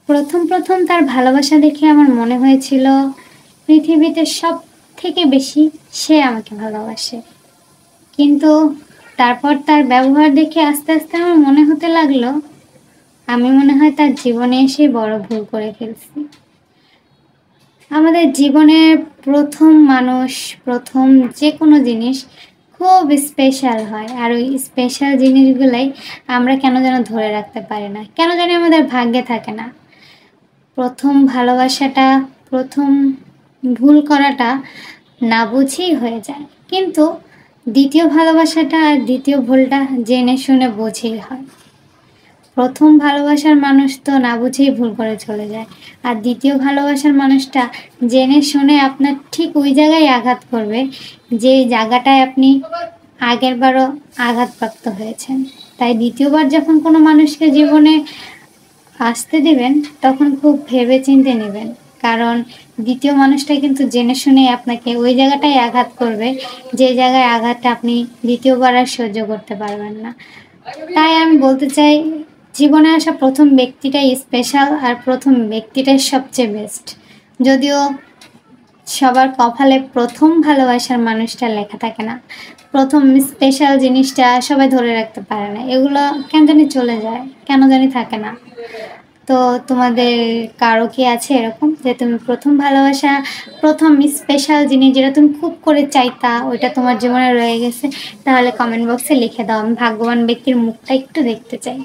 প্রথম তার ভালোবাসা দেখে আমার মনে হয়েছিল পৃথিবীতে সবথেকে বেশি সে আমাকে ভালোবাসে। কিন্তু তারপর তার ব্যবহার দেখে আস্তে আমার মনে হতে লাগলো আমি মনে হয় তার জীবনে এসে বড় ভুল করে ফেলছি। আমাদের জীবনের প্রথম মানুষ, প্রথম যেকোনো জিনিস খুব স্পেশাল হয়। আর ওই স্পেশাল জিনিসগুলাই আমরা কেন যেন ধরে রাখতে পারি না। কেন জানি আমাদের ভাগ্যে থাকে না। প্রথম ভালোবাসাটা, প্রথম ভুল করাটা না বুঝেই হয়ে যায়। কিন্তু দ্বিতীয় ভালোবাসাটা আর দ্বিতীয় ভুলটা জেনে শুনে বুঝেই হয়। প্রথম ভালোবাসার মানুষ তো না বুঝেই ভুল করে চলে যায়। আর দ্বিতীয় ভালোবাসার মানুষটা জেনে শুনে আপনার ঠিক ওই জায়গায় আঘাত করবে, যে জায়গাটায় আপনি আগেরবারও আঘাতপ্রাপ্ত হয়েছেন। তাই দ্বিতীয়বার যখন কোনো মানুষকে জীবনে আসতে দিবেন, তখন খুব ভেবেচিন্তে নেবেন। কারণ দ্বিতীয় মানুষটা কিন্তু জেনে শুনেই আপনাকে ওই জায়গাটায় আঘাত করবে, যে জায়গায় আঘাতটা আপনি দ্বিতীয়বার আর সহ্য করতে পারবেন না। তাই আমি বলতে চাই, জীবনে আসা প্রথম ব্যক্তিটাই স্পেশাল আর প্রথম ব্যক্তিটাই সবচেয়ে বেস্ট। যদিও সবার কপালে প্রথম ভালোবাসার মানুষটা লেখা থাকে না, প্রথম স্পেশাল জিনিসটা সবাই ধরে রাখতে পারে না। এগুলো কেন জানি চলে যায়, কেন জানি থাকে না। তো তোমাদের কারো কি আছে এরকম যে তুমি প্রথম ভালোবাসা, প্রথম স্পেশাল জিনিস যেটা তুমি খুব করে চাইতা, ওইটা তোমার জীবনে রয়ে গেছে? তাহলে কমেন্ট বক্সে লিখে দাও, আমি ভাগ্যবান ব্যক্তির মুখটা একটু দেখতে চাই।